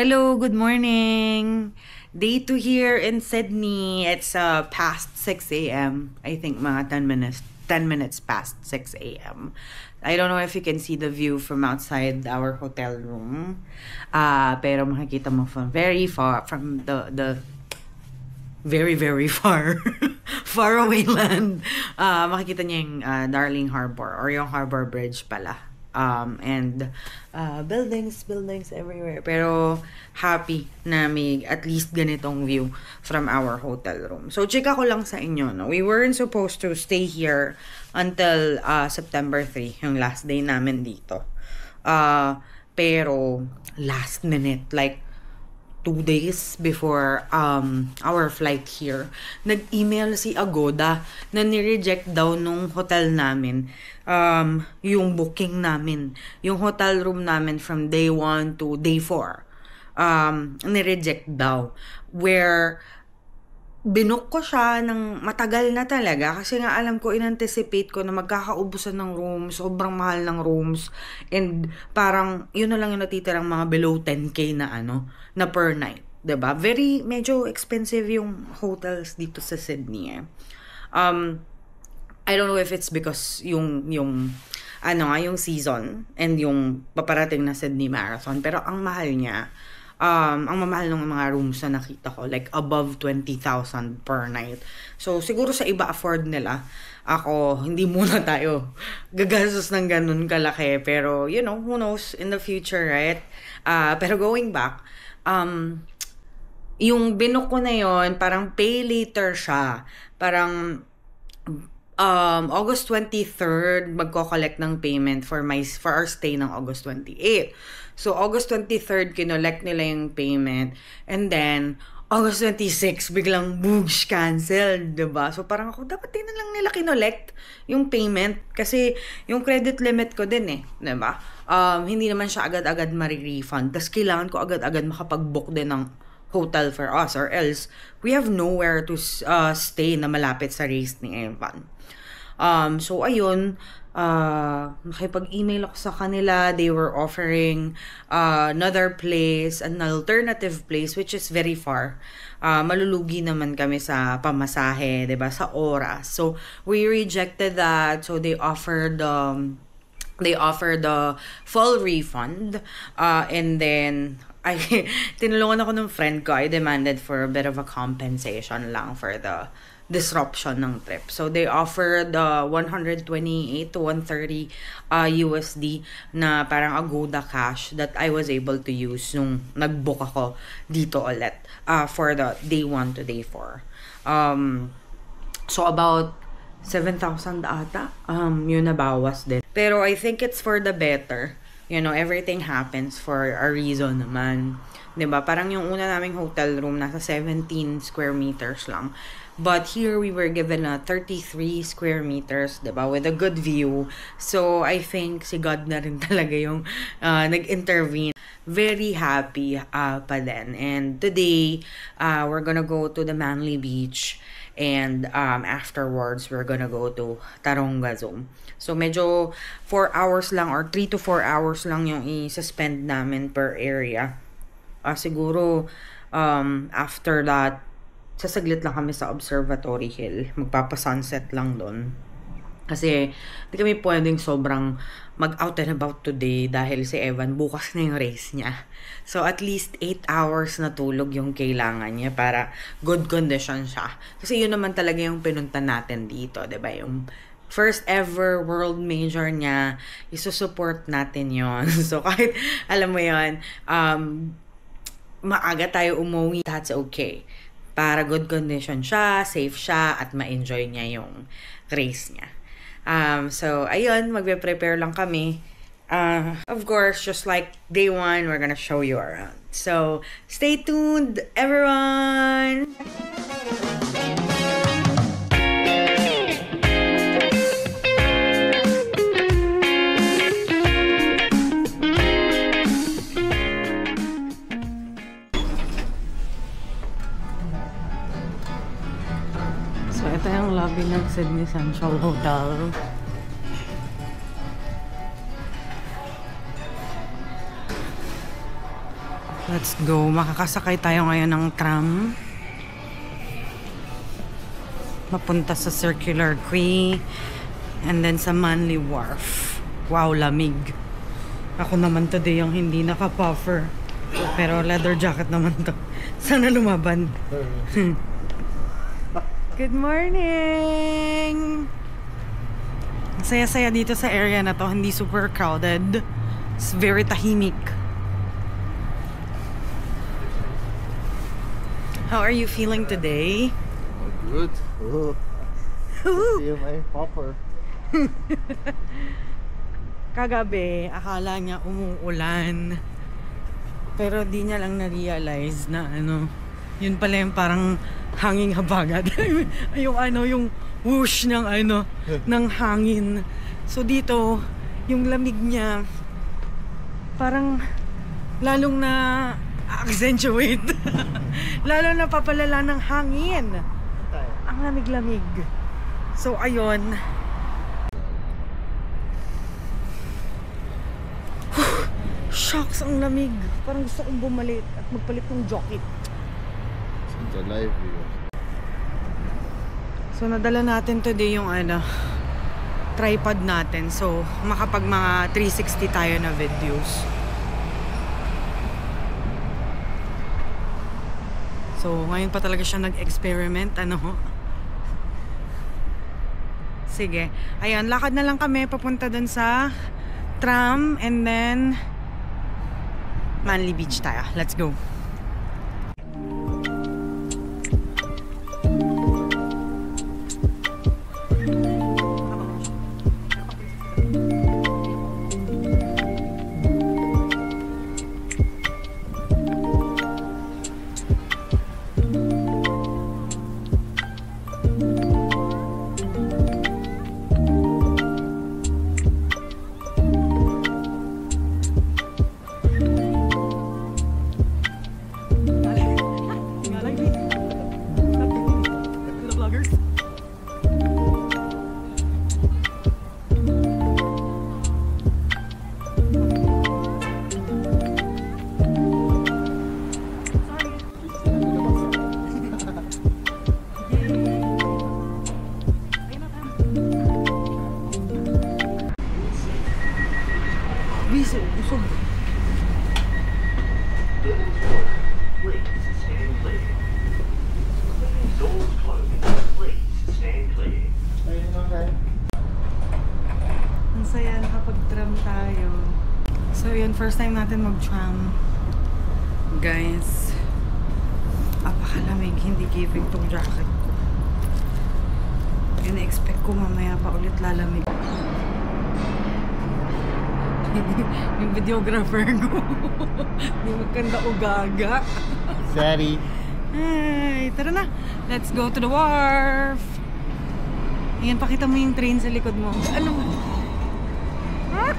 Hello, good morning. Day 2 here in Sydney. It's past 6 a.m. I think mga 10 minutes past 6 a.m. I don't know if you can see the view from outside our hotel room. Pero makikita mo from very far, from the very, very far, far away land. Makikita niya yung Darling Harbor or yung Harbor Bridge pala. And buildings everywhere. Pero happy na may at least ganitong view from our hotel room. So, chika ko lang sa inyo, no? We weren't supposed to stay here until September 3, yung last day namin dito. Pero last minute, like 2 days before our flight here, nag-email si Agoda na ni-reject daw nung hotel namin yung booking namin, yung hotel room namin from day 1 to day 4. Ni-reject daw. Where binook ko siya ng matagal na talaga kasi nga alam ko, in-anticipate ko na magkakaubusan ng rooms, sobrang mahal ng rooms, and parang yun na lang yung natitirang mga below 10K na na per night, 'di ba? Very medyo expensive yung hotels dito sa Sydney. I don't know if it's because yung season and yung paparating na Sydney Marathon, pero ang mahal niya. Ang mamahal ng mga rooms na nakita ko, like above 20,000 per night. So, siguro sa iba afford nila. Ako, hindi muna tayo gagastos ng ganun kalaki. Pero, who knows in the future, right? Pero going back, yung binook ko na yon, parang pay later siya. Parang August 23rd, magko-collect ng payment for our stay ng August 28. So, August 23rd, kinolect nila yung payment. And then, August 26, biglang boosh, canceled, diba? So, parang ako, dapat din na lang nila kinolect yung payment. Kasi, yung credit limit ko din diba? Hindi naman siya agad-agad ma-refund. Tapos, kailangan ko agad-agad makapag-book din ng hotel for us. Or else, we have nowhere to stay na malapit sa race ni Evan. So, ayun, nakipag-email ako sa kanila. They were offering another place, an alternative place, which is very far. Malulugi naman kami sa pamasahe, diba, sa oras. So, we rejected that. So, they offered the full refund. And then, tinulungan ako ng friend ko. I demanded for a bit of a compensation lang for the disruption ng trip. So, they offered 128 to 130 USD na parang Agoda cash that I was able to use nung nag-book ako dito ulit for the day 1 to day 4. So, about 7,000 ata, yun nabawas din. Pero I think it's for the better. Everything happens for a reason naman. 'Di ba? Parang yung una naming hotel room, nasa 17 square meters lang. But here, we were given a 33 square meters, diba? With a good view. So, I think si God na rin talaga yung nag-intervene. Very happy pa din. And today, we're gonna go to the Manly Beach. And afterwards, we're gonna go to Taronga Zone. So, medyo 4 hours lang or 3 to 4 hours lang yung i-suspend namin per area. Siguro, after that, sasaglit lang kami sa Observatory Hill. Magpapa-sunset lang doon. Kasi, di kami pwedeng sobrang mag-out and about today dahil si Evan, bukas na yung race niya. So, at least 8 hours na tulog yung kailangan niya para good condition siya. Kasi yun naman talaga yung pinunta natin dito, diba? Yung first ever world major niya, isusupport natin yon. So, kahit, alam mo yon, maaga tayo umuwi, that's okay. Para good condition siya, safe siya, at ma-enjoy niya yung race niya. So, ayun, magbe-prepare lang kami. Of course, just like day 1, we're gonna show you around. So, stay tuned, everyone! Ito yung lobby ng Sydney Central Hotel. Let's go. Makakasakay tayo ngayon ng tram. Mapunta sa Circular Quay. And then sa Manly Wharf. Wow, lamig. Ako naman today yung hindi naka-puffer. Pero leather jacket naman to. Sana lumaban. Good morning! Ang saya-saya dito sa area na to. Hindi super crowded. It's very tahimik. How are you feeling today? Good. See my popper. Kagabi, akala niya umuulan. Pero di niya lang na-realize na yun pala yung parang hanging habagat. yung whoosh ng ng hangin. So dito, yung lamig niya parang lalong na accentuate. Lalo na papalala ng hangin. Ang lamig-lamig. So ayun. Shucks, ang lamig. Parang gusto kong bumalik at magpalit ng jacket. Since live view. So nadala natin today yung tripod natin. So makapag mga 360 tayo na videos. So ngayon pa talaga siya nag-experiment. Sige. Ayan, lakad na lang kami papunta dun sa tram and then Manly Beach tayo. Let's go. Usog. Ang saya, nakapag-tram tayo. So yun, first time natin mag-tram. Guys, apakalamig, hindi giving tong jacket ko. Ina-expect ko mamaya pa ulit lalamig. Yung videographer ko. Yung magkanda o gaga. Sorry. Ay, tara na. Let's go to the wharf. Ayan, pakita mo yung train sa likod mo. Ano? Huh?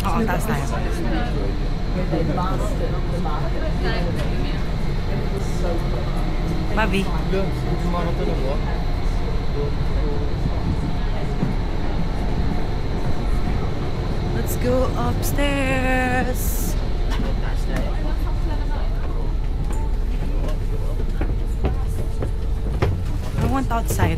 Oo, taas tayo. Bobby. Let's go upstairs. I want outside.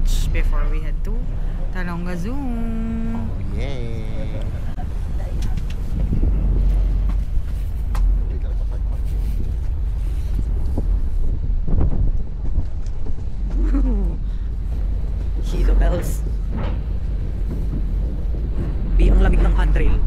lunch before we head to Talonga Zoo. Oh, yeah. Kilo bells. Ang lamig ng handrail.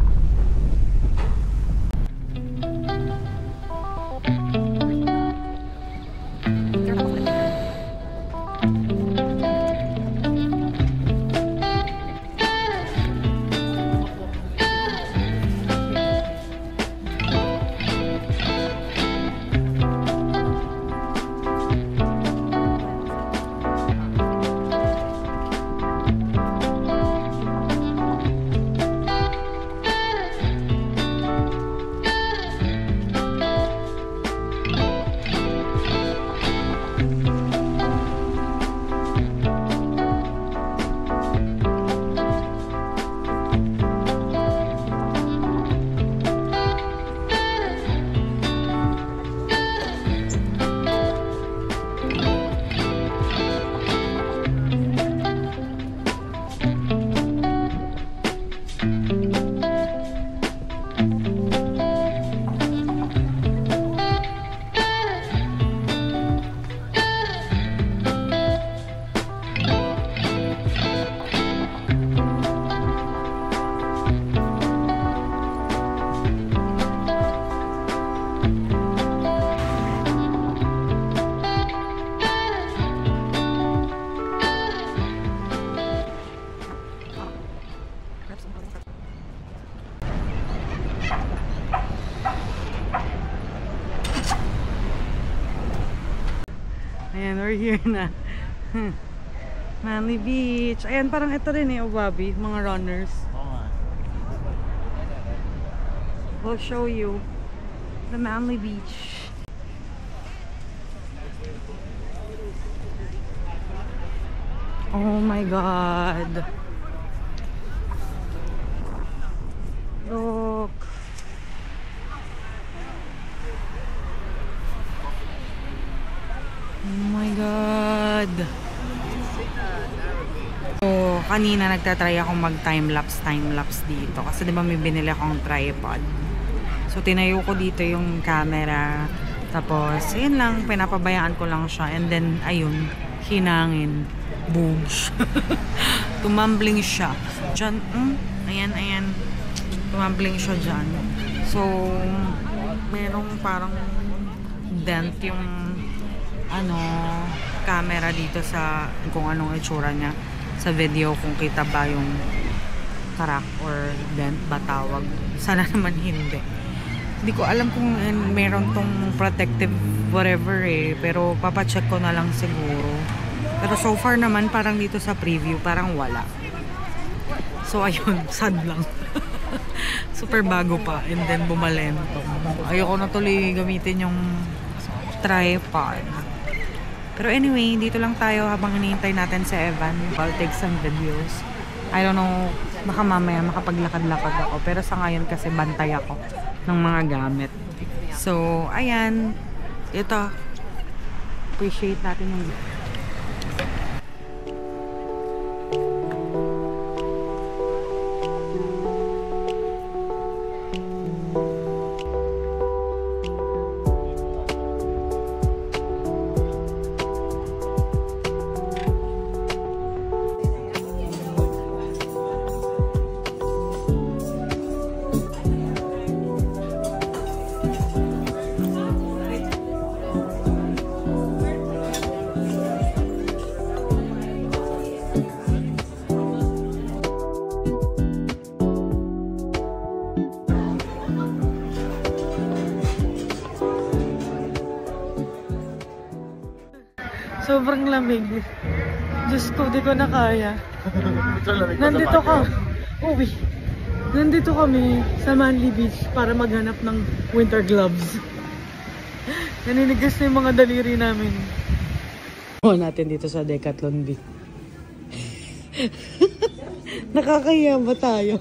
Ayan, we're here na. Manly Beach. Ayan, parang ito rin eh, Bobby, mga runners. We'll show you the Manly Beach. Oh my God. Look. Oh my God. So, kanina nagtatry akong mag time-lapse dito. Kasi diba may binili akong tripod. So, tinayo ko dito yung camera. Tapos, yun lang, pinapabayaan ko lang siya. And then, ayun, hinangin. Boogs. Tumambling siya. Diyan, ayan. Tumambling siya dyan. So, merong parang dent yung camera dito sa kung anong itsura niya sa video, kung kita ba yung crack or dent ba tawag. Sana naman hindi. Hindi ko alam kung meron tong protective whatever eh, pero papacheck ko na lang siguro. Pero so far naman parang dito sa preview parang wala. So ayun, sad lang. Super bago pa and then bumalento. Ayoko na tuloy gamitin yung tripod. Pero anyway, dito lang tayo habang hinihintay natin si Evan. I'll take some videos. I don't know, baka mamaya makapaglakad-lakad ako. Pero sa ngayon kasi bantay ako ng mga gamit. So, ayan. Ito. Appreciate natin yung sobrang lamig. Diyos ko, di ko na kaya. Nandito ka. Uwi. Nandito kami sa Manly Beach para maghanap ng winter gloves. Naninigas na yung mga daliri namin. Kuha natin dito sa Decathlon B. Nakakaya ba tayo?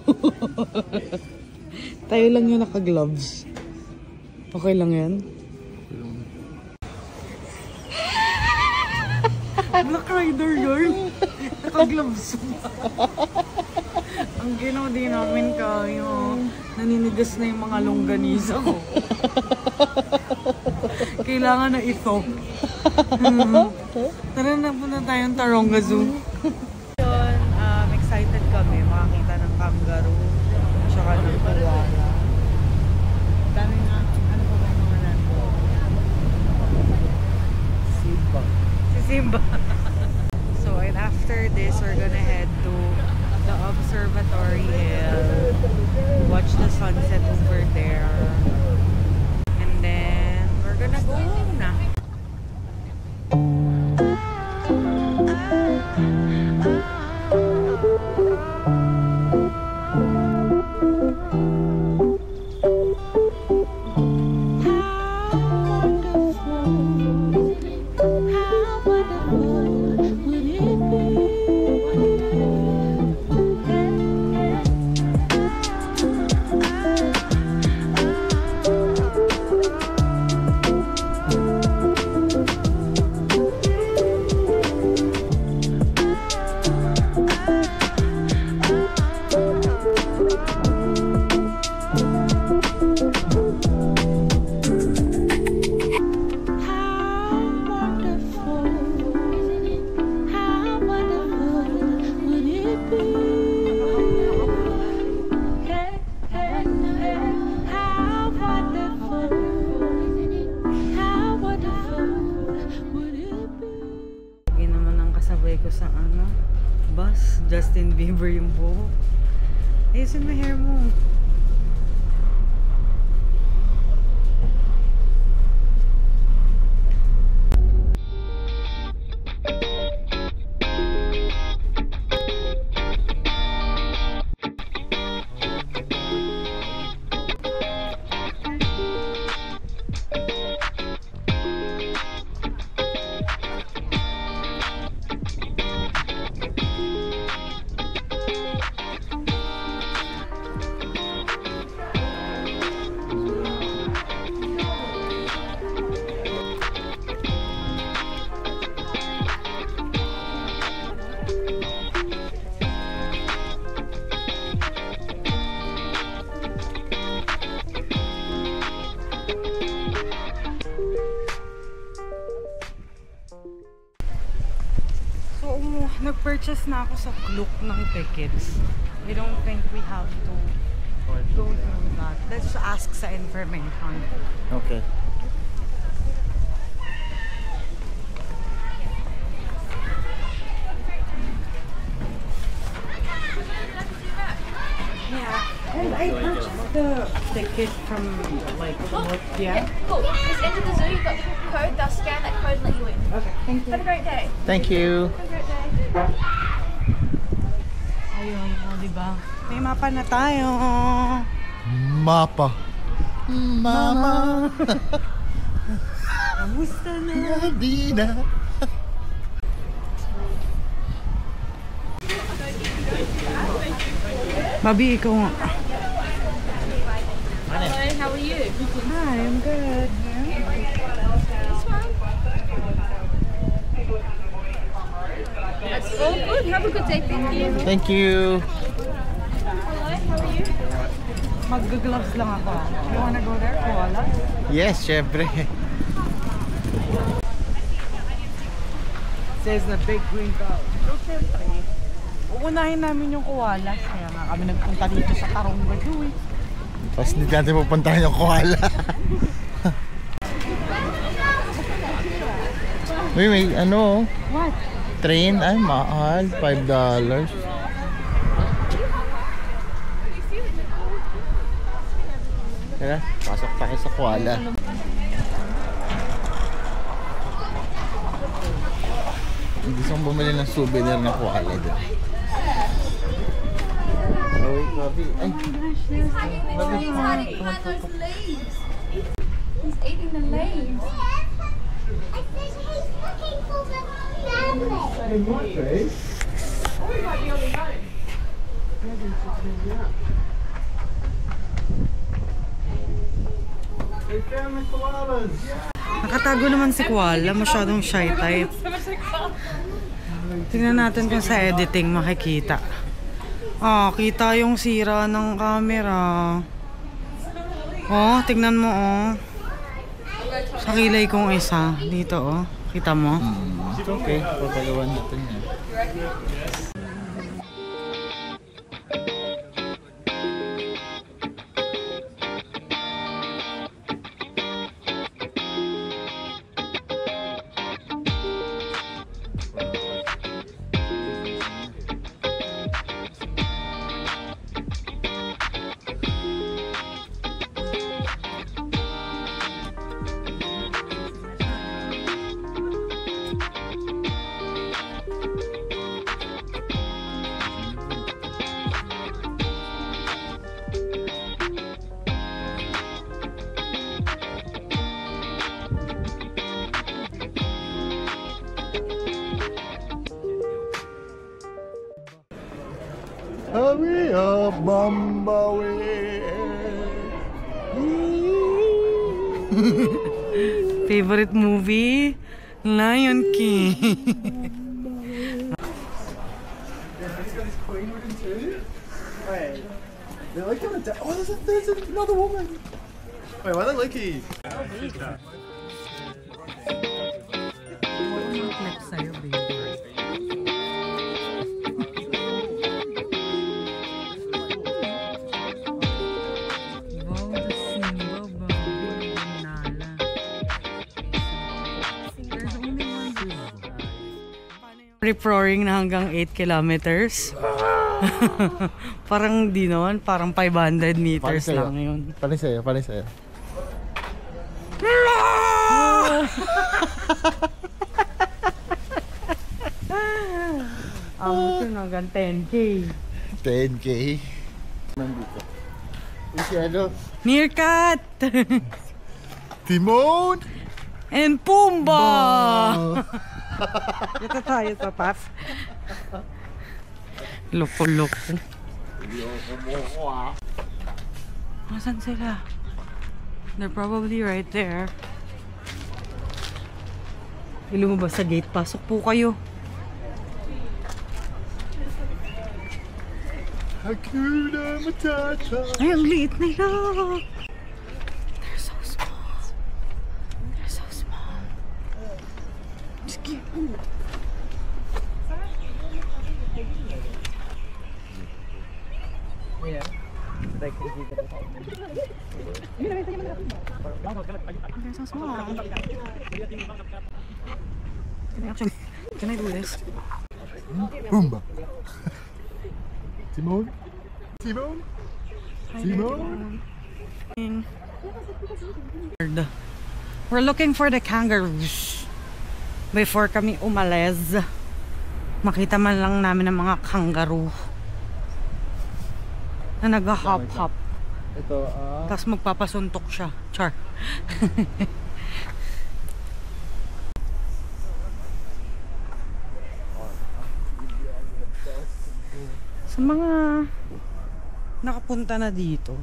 Tayo lang yung naka-gloves. Okay lang yan? Black Rider girl. Naka-gloves pa. Ang ginawa din namin kayo. Naninigas na yung mga longganisa ko. Kailangan na i-soak. Tara na punta tayong Taronga Zoo. Yun, excited kami makakita ng kangaroo. Tsaka ng koala. Dami nga. Ano pa ba yung mga nando? Simba. Si Simba. So, and after this, we're gonna head to the observatory hill. Watch the sunset over there. And then, we're gonna go home na. Sa bus, Justin Bieber yung buhok. Ayusin mo hair mo. Nag-purchase na ako sa Klook ng tickets. I don't think we have to go through that. Let's ask sa information. Okay. Yeah, and I purchased the ticket from like what? Yeah. Cool. Just enter the zoo. You've got the code. They'll scan that code and let you in. Okay, thank you. Have a great day. Thank you. Have a great day. Ayun, diba? May mapa na tayo. Mapa. Mama. Kamusta na? Hindi na. Bobby, ikaw nga. Hello, how are you? Hi, I'm good. This one? That's all good. Have a good day. Thank you. Thank you. Hello, how are you? Mag-gloves lang ako. You wanna go there, koala? Yes, syempre. Says the big green cow. So, syempre, uunahin namin yung koala. Kaya nga kami nagpunta dito sa Taronga Zoo eh. Tapos hindi natin pupuntahan yung koala. Uy, may ano? What? Train? Ay, mahal. $5. Tara, pasok tayo sa koala. Gusto kong bumili ng souvenir na koala doon. Oh, wait, Bobby. Ay! He's hiding behind those leaves. He's eating the leaves. I said he's looking for the family. Nakatago naman si koala. Masyadong shy type. Tingnan natin kung sa editing makikita. Kita yung sira ng camera. Tingnan mo Sa kilay kong isa. Dito Kita mo? Okay, papagawan natin yan. Hurry up, Bumblebee. Favorite movie? Lion King. They're like on a there's another woman. Wait, why are they Loki? Rip-roaring na hanggang 8 kilometers. Parang di naman, parang 500 meters lang yun. Paling sa'yo. Ito hanggang 10K. 10K? Nandito. Meerkat! Timon! And Pumbaa! Ito tayo sa path. Loko-loko. Nasaan sila? They're probably right there. Lumabas sa gate. Pasok po kayo. Hakuna Matata. Ay, ang liit nila. They're so small. They're so small. Just cute. Yeah. They're so small. Can I do this? Boomba. Timon? We're looking for the kangaroos. Before kami umalis, makita man lang namin ang mga kangaroo na nag-hop-hop. Ito, Tapos magpapasuntok siya. Char. Sa mga nakapunta na dito,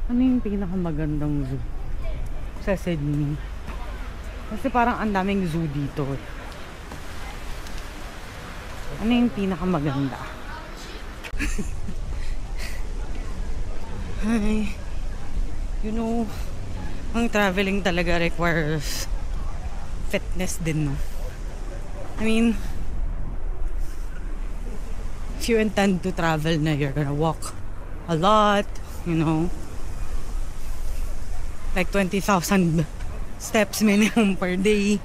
ano yung pinakamagandang zoo sa Sydney? Kasi parang ang daming zoo dito. Ano yung pinakamaganda? Hi. You know, ang traveling talaga requires fitness din, no? I mean, if you intend to travel na, you're gonna walk a lot, you know, like 20,000 steps minimum per day,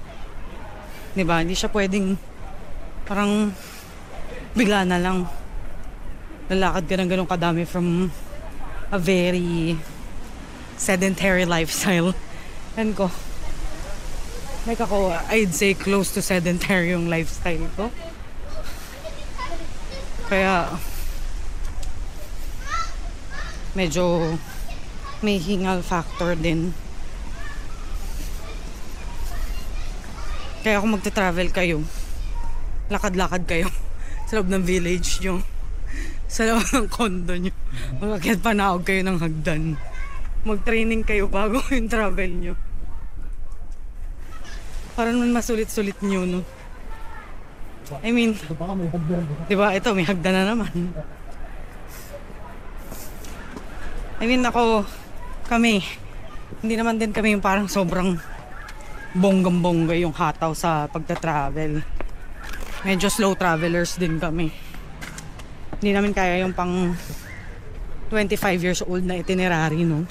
diba? Hindi siya pwedeng parang bigla na lang lalakad ka ng ganun kadami from a very sedentary lifestyle. And ko, like ako, I'd say close to sedentary yung lifestyle ko. Kaya medyo may hingal factor din. Kaya kung magta-travel kayo, lakad-lakad kayo sa loob ng village nyo, sa loob ng condo nyo, magkakit panahog kayo ng hagdan, mag-training kayo bago yung travel nyo, para naman masulit-sulit nyo, no? I mean, Baka may hagdan. di ba? Ito, may hagdan na naman. I mean, kami, hindi naman din kami yung parang sobrang bonggam-bongga yung hataw sa pagta-travel. Medyo slow travelers din kami. Hindi namin kaya yung pang 25 years old na itinerary, no?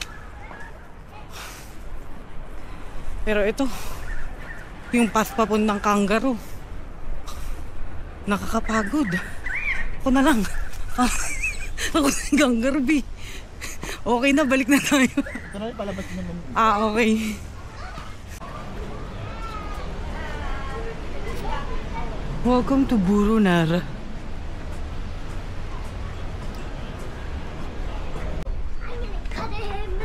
Pero ito, yung path papuntang Kangaroo, nakakapagod. Ako na lang. Ako na yung Kangaroo, B. Okay na, balik na tayo. Pero palabas naman. Okay. Welcome to Burunar. Cut him.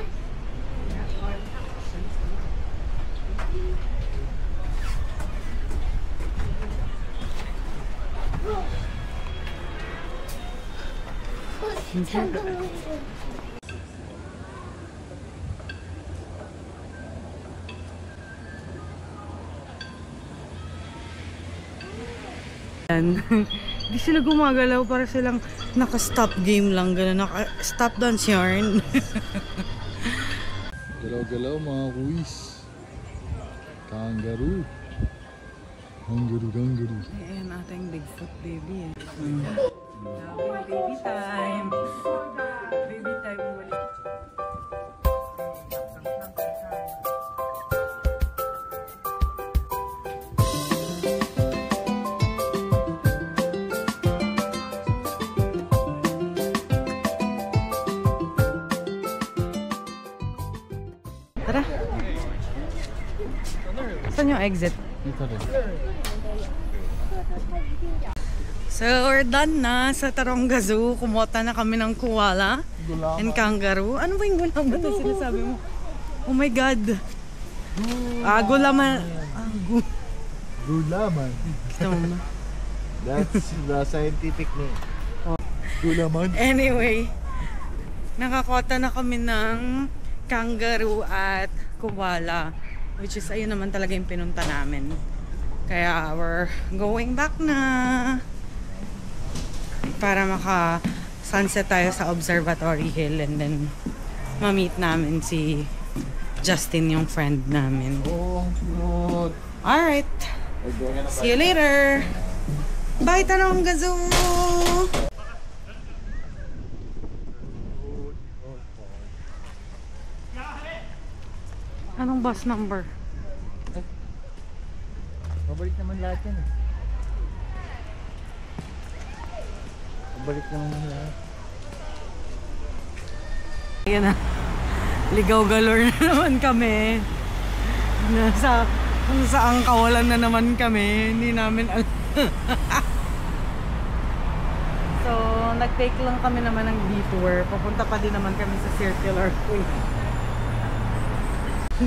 Di sila gumagalaw, para silang naka-stop game lang, gano'n, naka-stop dance yarn. Galaw-galaw mga kuis. Kangaroo. Kangaroo. Ayan ating Bigfoot baby. Baby time. Baby time ulit. Tara. Saan yung exit? Ito rin. So, we're done na sa Taronga Zoo. Kumota na kami ng koala and kangaroo. Ano ba yung gulaman na sinasabi mo? Oh my God. Gulaman. Gulaman. Gulaman. That's the scientific name. Gulaman. Anyway, nakakota na kami ng kangaroo at koala, which is ayun naman talaga yung pinunta namin. Kaya we're going back na para maka-sunset tayo sa Observatory Hill and then ma-meet namin si Justin, yung friend namin. Oh, God. Alright. See you later. Bye, Taronga Zoo! Anong bus number? Mabalik naman lahat yan eh. Mabalik naman lahat. Ayan na. Ligaw galore na naman kami. Kung saang kawalan na naman kami. Hindi namin alam. So, nag-take lang kami naman ng detour. Papunta pa din naman kami sa Circular Quay.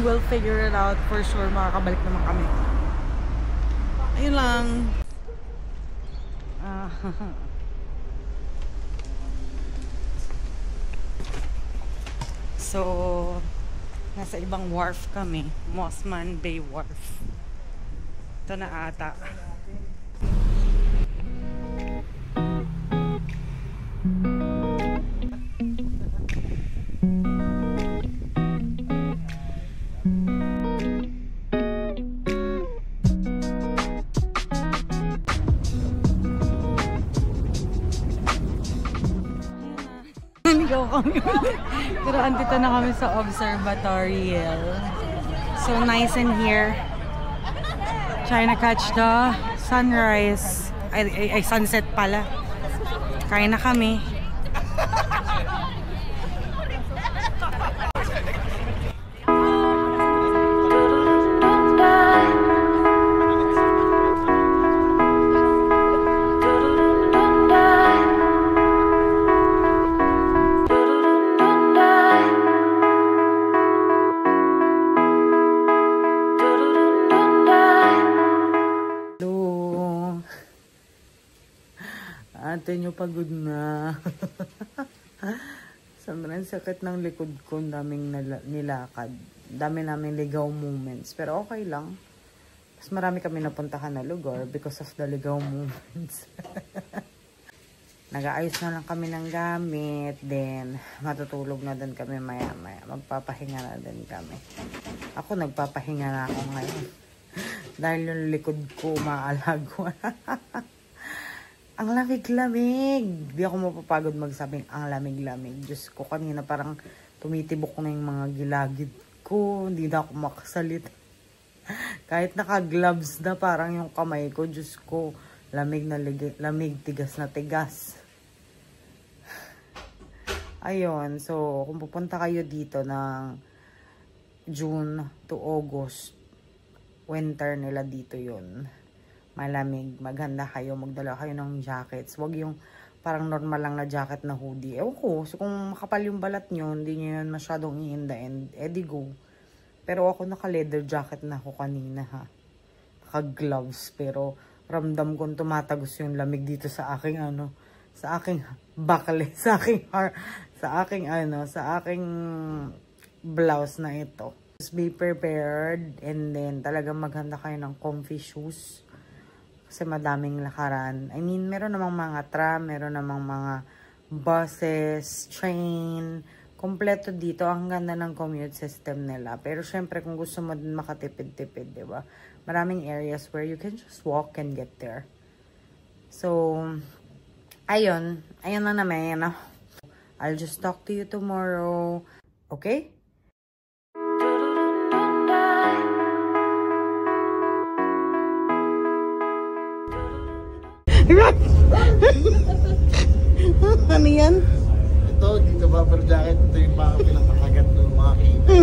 We'll figure it out for sure. Makakabalik naman kami. Ayun lang. So, nasa ibang wharf kami. Mossman Bay Wharf. Ito na ata. Naligaw kami. Pero andito na kami sa Observatory Hill. So nice in here. Trying to catch the sunrise. Ay, sunset pala. Kain na kami. Ate nyo pagod na. Sobrang sakit ng likod ko. Daming nilakad. Dami namin ligaw moments. Pero okay lang. Mas marami kami napuntahan na lugar because of the Ligaw moments. Nag-aayos na lang kami ng gamit. Then, matutulog na din kami maya-maya. Magpapahinga na din kami. Ako, nagpapahinga na ako ngayon. Dahil yung likod ko maalagwa. Ang lamig-lamig. Di ako mapapagod magsabing ang lamig-lamig. Diyos ko, kanina parang tumitibok na yung mga gilagid ko. Hindi na ako makasalit. Kahit naka-gloves na parang yung kamay ko. Diyos ko, lamig na lamig, tigas na tigas. Ayun, so kung pupunta kayo dito ng June to August, winter nila dito yun. Malamig, maghanda kayo, magdala kayo ng jackets. Huwag yung parang normal lang na jacket na hoodie. Ewan ko, so kung makapal yung balat nyo, hindi nyo yun masyadong iinda-end, edi go. Pero ako naka-leather jacket na ako kanina ha. Naka-gloves, pero ramdam kong tumatagos yung lamig dito sa aking sa aking bakle, sa aking blouse na ito. Just be prepared and then talagang maghanda kayo ng comfy shoes kasi madaming lakaran. I mean, meron namang mga tram, meron namang mga buses, train, kompleto dito. Ang ganda ng commute system nila. Pero syempre kung gusto mo din makatipid-tipid, di ba? Maraming areas where you can just walk and get there. So, ayun na naman. I'll just talk to you tomorrow. Okay? Ano yan? Ito, dito bumper jacket. Ito yung pinakasagat ng mga kita.